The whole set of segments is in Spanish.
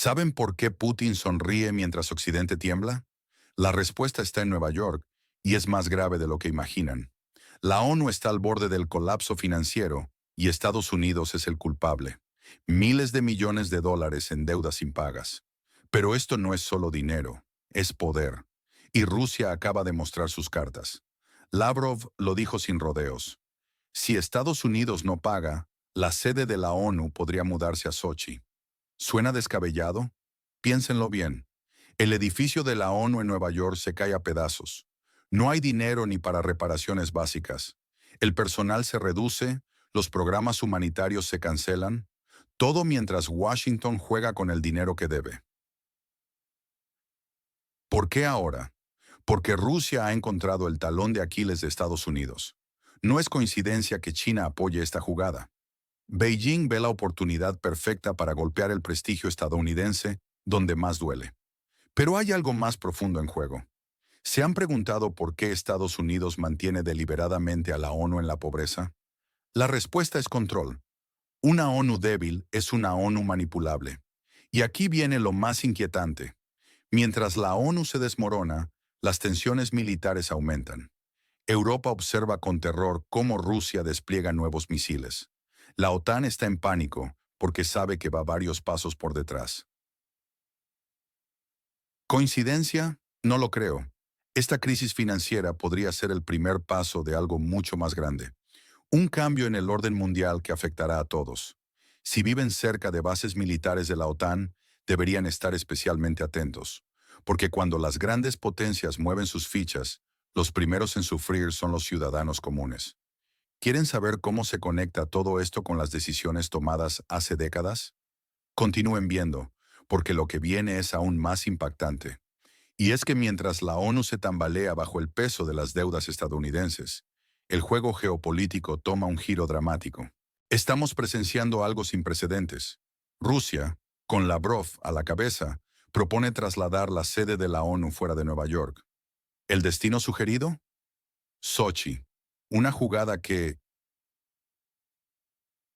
¿Saben por qué Putin sonríe mientras Occidente tiembla? La respuesta está en Nueva York y es más grave de lo que imaginan. La ONU está al borde del colapso financiero y Estados Unidos es el culpable. Miles de millones de dólares en deudas impagas. Pero esto no es solo dinero, es poder. Y Rusia acaba de mostrar sus cartas. Lavrov lo dijo sin rodeos. Si Estados Unidos no paga, la sede de la ONU podría mudarse a Sochi. ¿Suena descabellado? Piénsenlo bien. El edificio de la ONU en Nueva York se cae a pedazos. No hay dinero ni para reparaciones básicas. El personal se reduce, los programas humanitarios se cancelan, todo mientras Washington juega con el dinero que debe. ¿Por qué ahora? Porque Rusia ha encontrado el talón de Aquiles de Estados Unidos. No es coincidencia que China apoye esta jugada. Beijing ve la oportunidad perfecta para golpear el prestigio estadounidense donde más duele. Pero hay algo más profundo en juego. ¿Se han preguntado por qué Estados Unidos mantiene deliberadamente a la ONU en la pobreza? La respuesta es control. Una ONU débil es una ONU manipulable. Y aquí viene lo más inquietante. Mientras la ONU se desmorona, las tensiones militares aumentan. Europa observa con terror cómo Rusia despliega nuevos misiles. La OTAN está en pánico porque sabe que va varios pasos por detrás. ¿Coincidencia? No lo creo. Esta crisis financiera podría ser el primer paso de algo mucho más grande. Un cambio en el orden mundial que afectará a todos. Si viven cerca de bases militares de la OTAN, deberían estar especialmente atentos, porque cuando las grandes potencias mueven sus fichas, los primeros en sufrir son los ciudadanos comunes. ¿Quieren saber cómo se conecta todo esto con las decisiones tomadas hace décadas? Continúen viendo, porque lo que viene es aún más impactante. Y es que mientras la ONU se tambalea bajo el peso de las deudas estadounidenses, el juego geopolítico toma un giro dramático. Estamos presenciando algo sin precedentes. Rusia, con Lavrov a la cabeza, propone trasladar la sede de la ONU fuera de Nueva York. ¿El destino sugerido? Sochi. Una jugada que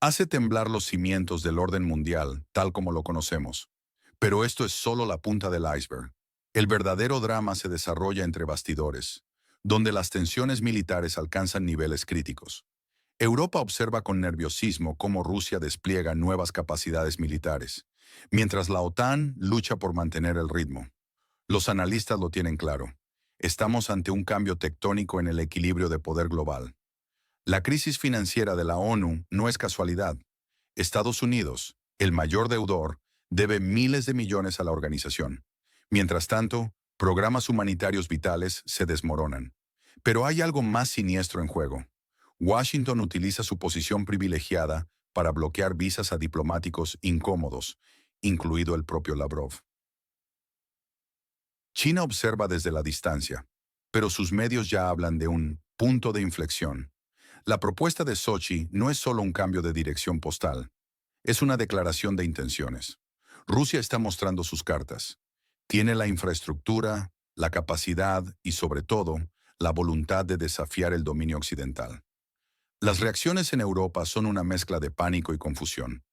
hace temblar los cimientos del orden mundial, tal como lo conocemos. Pero esto es solo la punta del iceberg. El verdadero drama se desarrolla entre bastidores, donde las tensiones militares alcanzan niveles críticos. Europa observa con nerviosismo cómo Rusia despliega nuevas capacidades militares, mientras la OTAN lucha por mantener el ritmo. Los analistas lo tienen claro. Estamos ante un cambio tectónico en el equilibrio de poder global. La crisis financiera de la ONU no es casualidad. Estados Unidos, el mayor deudor, debe miles de millones a la organización. Mientras tanto, programas humanitarios vitales se desmoronan. Pero hay algo más siniestro en juego. Washington utiliza su posición privilegiada para bloquear visas a diplomáticos incómodos, incluido el propio Lavrov. China observa desde la distancia, pero sus medios ya hablan de un punto de inflexión. La propuesta de Sochi no es solo un cambio de dirección postal, es una declaración de intenciones. Rusia está mostrando sus cartas. Tiene la infraestructura, la capacidad y, sobre todo, la voluntad de desafiar el dominio occidental. Las reacciones en Europa son una mezcla de pánico y confusión.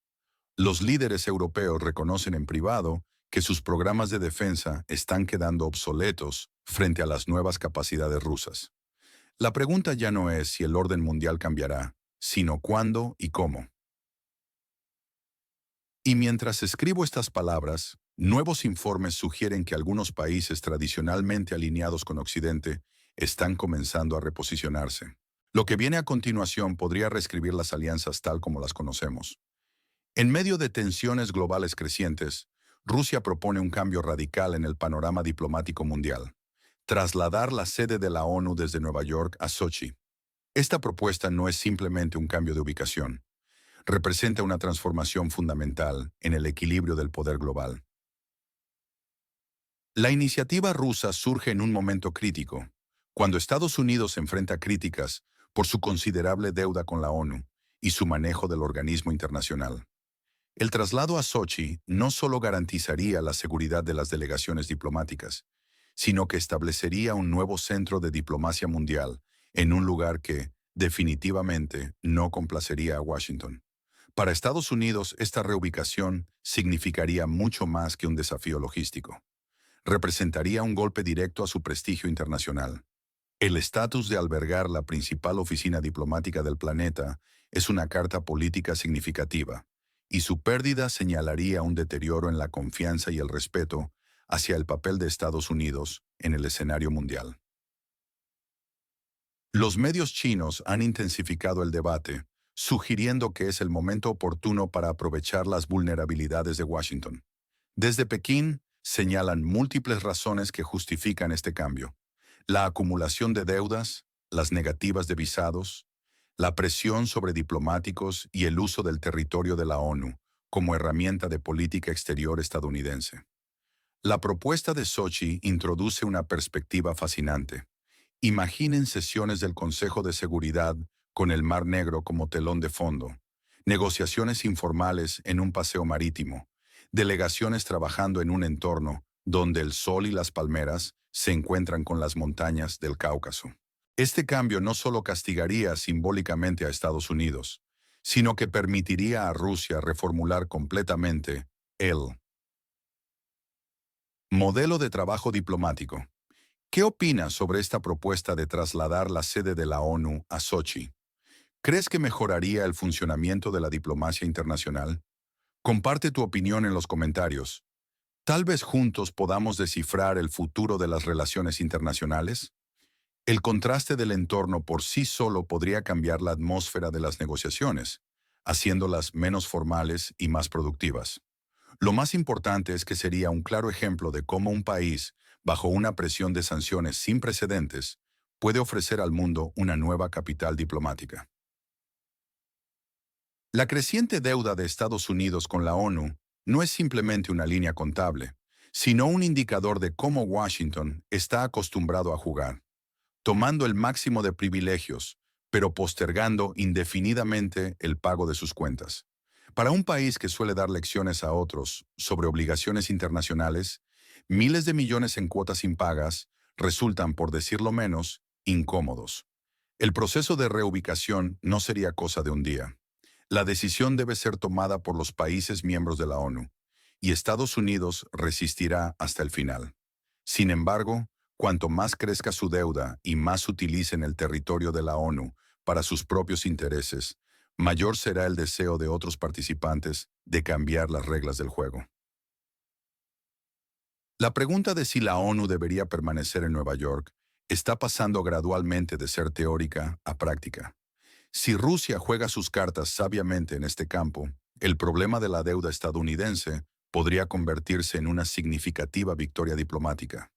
Los líderes europeos reconocen en privado que sus programas de defensa están quedando obsoletos frente a las nuevas capacidades rusas. La pregunta ya no es si el orden mundial cambiará, sino cuándo y cómo. Y mientras escribo estas palabras, nuevos informes sugieren que algunos países tradicionalmente alineados con Occidente están comenzando a reposicionarse. Lo que viene a continuación podría reescribir las alianzas tal como las conocemos. En medio de tensiones globales crecientes, Rusia propone un cambio radical en el panorama diplomático mundial: trasladar la sede de la ONU desde Nueva York a Sochi. Esta propuesta no es simplemente un cambio de ubicación, representa una transformación fundamental en el equilibrio del poder global. La iniciativa rusa surge en un momento crítico, cuando Estados Unidos enfrenta críticas por su considerable deuda con la ONU y su manejo del organismo internacional. El traslado a Sochi no solo garantizaría la seguridad de las delegaciones diplomáticas, sino que establecería un nuevo centro de diplomacia mundial en un lugar que, definitivamente, no complacería a Washington. Para Estados Unidos, esta reubicación significaría mucho más que un desafío logístico. Representaría un golpe directo a su prestigio internacional. El estatus de albergar la principal oficina diplomática del planeta es una carta política significativa, y su pérdida señalaría un deterioro en la confianza y el respeto hacia el papel de Estados Unidos en el escenario mundial. Los medios chinos han intensificado el debate, sugiriendo que es el momento oportuno para aprovechar las vulnerabilidades de Washington. Desde Pekín, señalan múltiples razones que justifican este cambio: la acumulación de deudas, las negativas de visados, la presión sobre diplomáticos y el uso del territorio de la ONU como herramienta de política exterior estadounidense. La propuesta de Sochi introduce una perspectiva fascinante. Imaginen sesiones del Consejo de Seguridad con el Mar Negro como telón de fondo, negociaciones informales en un paseo marítimo, delegaciones trabajando en un entorno donde el sol y las palmeras se encuentran con las montañas del Cáucaso. Este cambio no solo castigaría simbólicamente a Estados Unidos, sino que permitiría a Rusia reformular completamente el modelo de trabajo diplomático. ¿Qué opinas sobre esta propuesta de trasladar la sede de la ONU a Sochi? ¿Crees que mejoraría el funcionamiento de la diplomacia internacional? Comparte tu opinión en los comentarios. Tal vez juntos podamos descifrar el futuro de las relaciones internacionales. El contraste del entorno por sí solo podría cambiar la atmósfera de las negociaciones, haciéndolas menos formales y más productivas. Lo más importante es que sería un claro ejemplo de cómo un país, bajo una presión de sanciones sin precedentes, puede ofrecer al mundo una nueva capital diplomática. La creciente deuda de Estados Unidos con la ONU no es simplemente una línea contable, sino un indicador de cómo Washington está acostumbrado a jugar, tomando el máximo de privilegios, pero postergando indefinidamente el pago de sus cuentas. Para un país que suele dar lecciones a otros sobre obligaciones internacionales, miles de millones en cuotas impagas resultan, por decirlo menos, incómodos. El proceso de reubicación no sería cosa de un día. La decisión debe ser tomada por los países miembros de la ONU, y Estados Unidos resistirá hasta el final. Sin embargo, cuanto más crezca su deuda y más utilicen el territorio de la ONU para sus propios intereses, mayor será el deseo de otros participantes de cambiar las reglas del juego. La pregunta de si la ONU debería permanecer en Nueva York está pasando gradualmente de ser teórica a práctica. Si Rusia juega sus cartas sabiamente en este campo, el problema de la deuda estadounidense podría convertirse en una significativa victoria diplomática.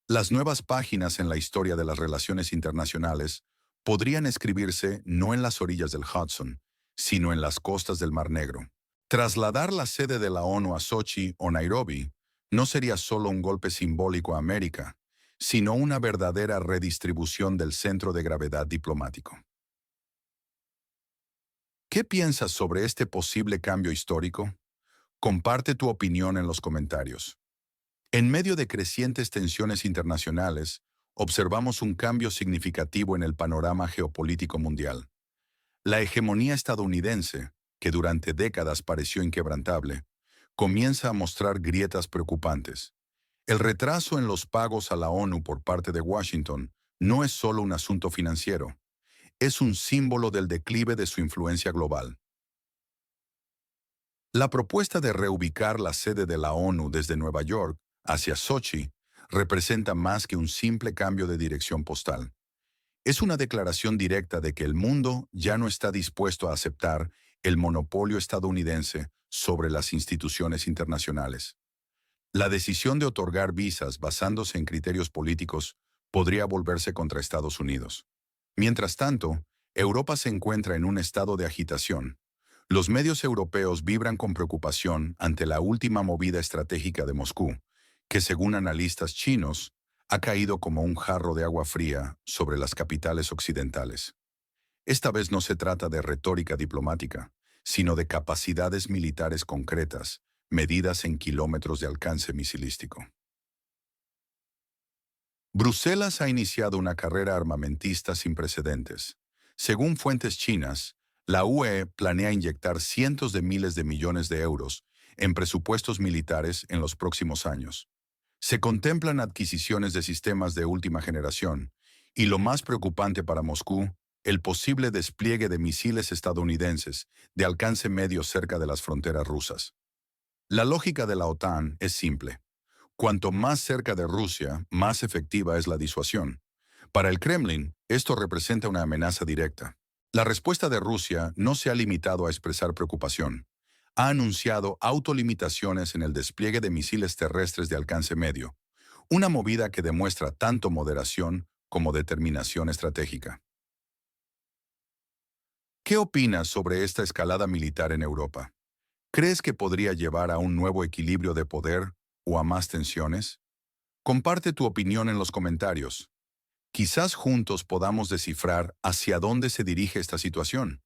Las nuevas páginas en la historia de las relaciones internacionales podrían escribirse no en las orillas del Hudson, sino en las costas del Mar Negro. Trasladar la sede de la ONU a Sochi o Nairobi no sería solo un golpe simbólico a América, sino una verdadera redistribución del centro de gravedad diplomático. ¿Qué piensas sobre este posible cambio histórico? Comparte tu opinión en los comentarios. En medio de crecientes tensiones internacionales, observamos un cambio significativo en el panorama geopolítico mundial. La hegemonía estadounidense, que durante décadas pareció inquebrantable, comienza a mostrar grietas preocupantes. El retraso en los pagos a la ONU por parte de Washington no es solo un asunto financiero, es un símbolo del declive de su influencia global. La propuesta de reubicar la sede de la ONU desde Nueva York hacia Sochi representa más que un simple cambio de dirección postal. Es una declaración directa de que el mundo ya no está dispuesto a aceptar el monopolio estadounidense sobre las instituciones internacionales. La decisión de otorgar visas basándose en criterios políticos podría volverse contra Estados Unidos. Mientras tanto, Europa se encuentra en un estado de agitación. Los medios europeos vibran con preocupación ante la última movida estratégica de Moscú, que según analistas chinos, ha caído como un jarro de agua fría sobre las capitales occidentales. Esta vez no se trata de retórica diplomática, sino de capacidades militares concretas, medidas en kilómetros de alcance misilístico. Bruselas ha iniciado una carrera armamentista sin precedentes. Según fuentes chinas, La UE planea inyectar cientos de miles de millones de euros en presupuestos militares en los próximos años. Se contemplan adquisiciones de sistemas de última generación y, lo más preocupante para Moscú, el posible despliegue de misiles estadounidenses de alcance medio cerca de las fronteras rusas. La lógica de la OTAN es simple. Cuanto más cerca de Rusia, más efectiva es la disuasión. Para el Kremlin, esto representa una amenaza directa. La respuesta de Rusia no se ha limitado a expresar preocupación. Ha anunciado autolimitaciones en el despliegue de misiles terrestres de alcance medio, una movida que demuestra tanto moderación como determinación estratégica. ¿Qué opinas sobre esta escalada militar en Europa? ¿Crees que podría llevar a un nuevo equilibrio de poder o a más tensiones? Comparte tu opinión en los comentarios. Quizás juntos podamos descifrar hacia dónde se dirige esta situación.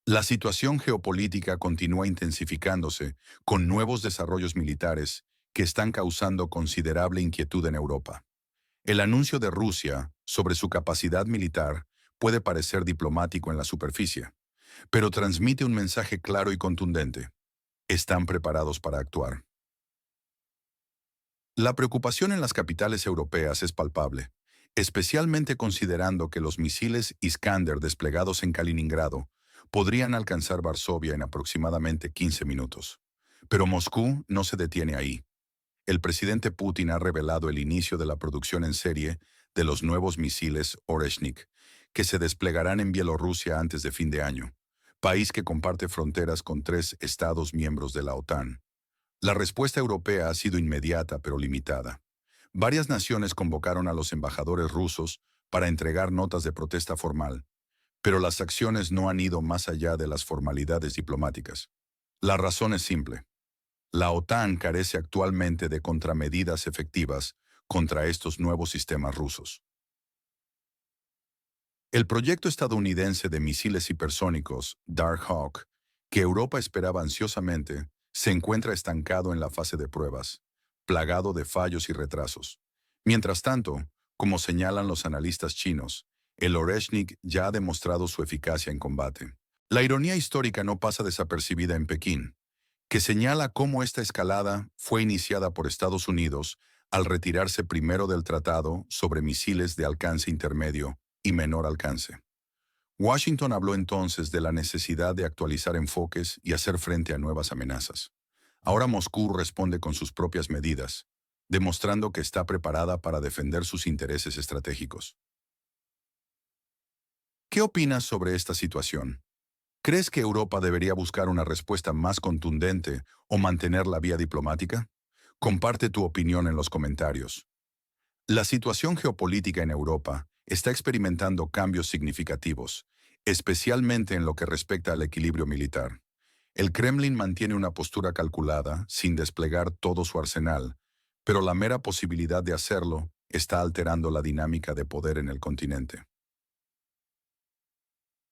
La situación geopolítica continúa intensificándose con nuevos desarrollos militares que están causando considerable inquietud en Europa. El anuncio de Rusia sobre su capacidad militar puede parecer diplomático en la superficie, pero transmite un mensaje claro y contundente. Están preparados para actuar. La preocupación en las capitales europeas es palpable, especialmente considerando que los misiles Iskander desplegados en Kaliningrado podrían alcanzar Varsovia en aproximadamente 15 minutos. Pero Moscú no se detiene ahí. El presidente Putin ha revelado el inicio de la producción en serie de los nuevos misiles Oreshnik, que se desplegarán en Bielorrusia antes de fin de año, país que comparte fronteras con 3 estados miembros de la OTAN. La respuesta europea ha sido inmediata pero limitada. Varias naciones convocaron a los embajadores rusos para entregar notas de protesta formal, pero las acciones no han ido más allá de las formalidades diplomáticas. La razón es simple. La OTAN carece actualmente de contramedidas efectivas contra estos nuevos sistemas rusos. El proyecto estadounidense de misiles hipersónicos, Darkhawk, que Europa esperaba ansiosamente, se encuentra estancado en la fase de pruebas, plagado de fallos y retrasos. Mientras tanto, como señalan los analistas chinos, el Oreshnik ya ha demostrado su eficacia en combate. La ironía histórica no pasa desapercibida en Pekín, que señala cómo esta escalada fue iniciada por Estados Unidos al retirarse primero del tratado sobre misiles de alcance intermedio y menor alcance. Washington habló entonces de la necesidad de actualizar enfoques y hacer frente a nuevas amenazas. Ahora Moscú responde con sus propias medidas, demostrando que está preparada para defender sus intereses estratégicos. ¿Qué opinas sobre esta situación? ¿Crees que Europa debería buscar una respuesta más contundente o mantener la vía diplomática? Comparte tu opinión en los comentarios. La situación geopolítica en Europa está experimentando cambios significativos, especialmente en lo que respecta al equilibrio militar. El Kremlin mantiene una postura calculada, sin desplegar todo su arsenal, pero la mera posibilidad de hacerlo está alterando la dinámica de poder en el continente.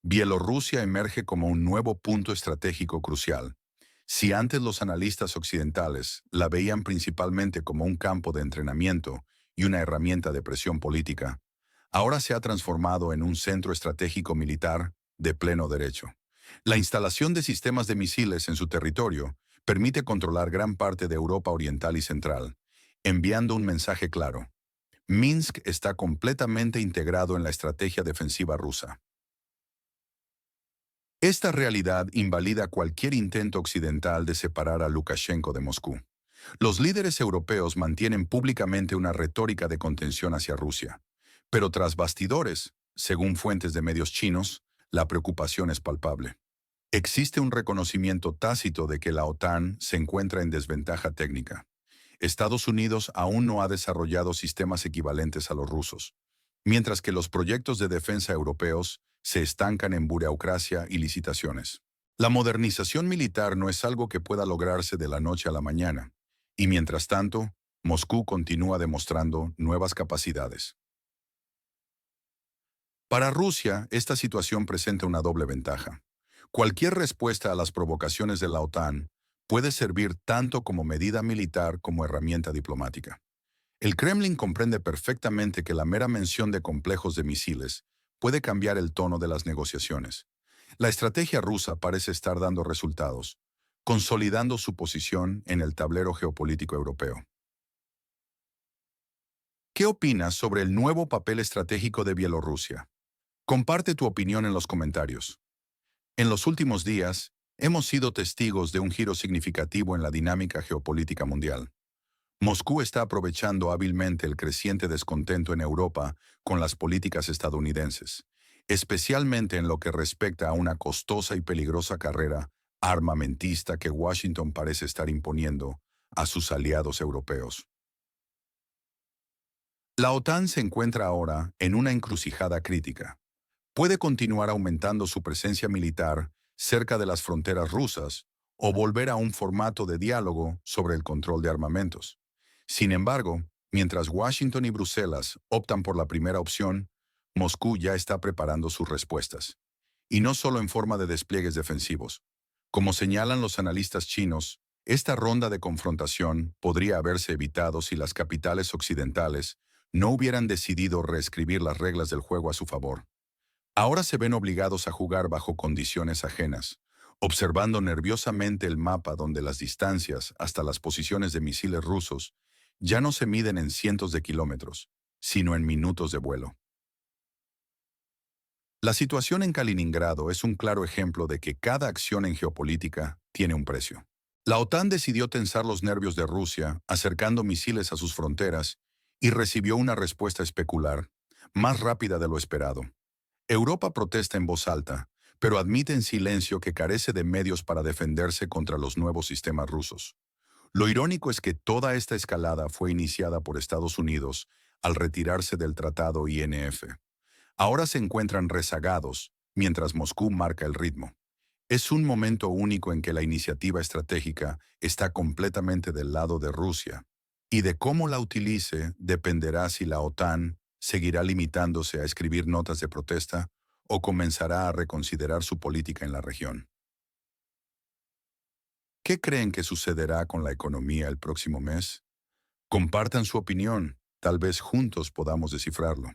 Bielorrusia emerge como un nuevo punto estratégico crucial. Si antes los analistas occidentales la veían principalmente como un campo de entrenamiento y una herramienta de presión política, ahora se ha transformado en un centro estratégico militar de pleno derecho. La instalación de sistemas de misiles en su territorio permite controlar gran parte de Europa Oriental y Central, enviando un mensaje claro. Minsk está completamente integrado en la estrategia defensiva rusa. Esta realidad invalida cualquier intento occidental de separar a Lukashenko de Moscú. Los líderes europeos mantienen públicamente una retórica de contención hacia Rusia, pero tras bastidores, según fuentes de medios chinos, la preocupación es palpable. Existe un reconocimiento tácito de que la OTAN se encuentra en desventaja técnica. Estados Unidos aún no ha desarrollado sistemas equivalentes a los rusos, mientras que los proyectos de defensa europeos se estancan en burocracia y licitaciones. La modernización militar no es algo que pueda lograrse de la noche a la mañana, y mientras tanto, Moscú continúa demostrando nuevas capacidades. Para Rusia, esta situación presenta una doble ventaja. Cualquier respuesta a las provocaciones de la OTAN puede servir tanto como medida militar como herramienta diplomática. El Kremlin comprende perfectamente que la mera mención de complejos de misiles puede cambiar el tono de las negociaciones. La estrategia rusa parece estar dando resultados, consolidando su posición en el tablero geopolítico europeo. ¿Qué opinas sobre el nuevo papel estratégico de Bielorrusia? Comparte tu opinión en los comentarios. En los últimos días, hemos sido testigos de un giro significativo en la dinámica geopolítica mundial. Moscú está aprovechando hábilmente el creciente descontento en Europa con las políticas estadounidenses, especialmente en lo que respecta a una costosa y peligrosa carrera armamentista que Washington parece estar imponiendo a sus aliados europeos. La OTAN se encuentra ahora en una encrucijada crítica. Puede continuar aumentando su presencia militar cerca de las fronteras rusas o volver a un formato de diálogo sobre el control de armamentos. Sin embargo, mientras Washington y Bruselas optan por la primera opción, Moscú ya está preparando sus respuestas. Y no solo en forma de despliegues defensivos. Como señalan los analistas chinos, esta ronda de confrontación podría haberse evitado si las capitales occidentales no hubieran decidido reescribir las reglas del juego a su favor. Ahora se ven obligados a jugar bajo condiciones ajenas, observando nerviosamente el mapa donde las distancias hasta las posiciones de misiles rusos ya no se miden en cientos de kilómetros, sino en minutos de vuelo. La situación en Kaliningrado es un claro ejemplo de que cada acción en geopolítica tiene un precio. La OTAN decidió tensar los nervios de Rusia, acercando misiles a sus fronteras, y recibió una respuesta especular, más rápida de lo esperado. Europa protesta en voz alta, pero admite en silencio que carece de medios para defenderse contra los nuevos sistemas rusos. Lo irónico es que toda esta escalada fue iniciada por Estados Unidos al retirarse del tratado INF. Ahora se encuentran rezagados, mientras Moscú marca el ritmo. Es un momento único en que la iniciativa estratégica está completamente del lado de Rusia, y de cómo la utilice dependerá si la OTAN seguirá limitándose a escribir notas de protesta o comenzará a reconsiderar su política en la región. ¿Qué creen que sucederá con la economía el próximo mes? Compartan su opinión, tal vez juntos podamos descifrarlo.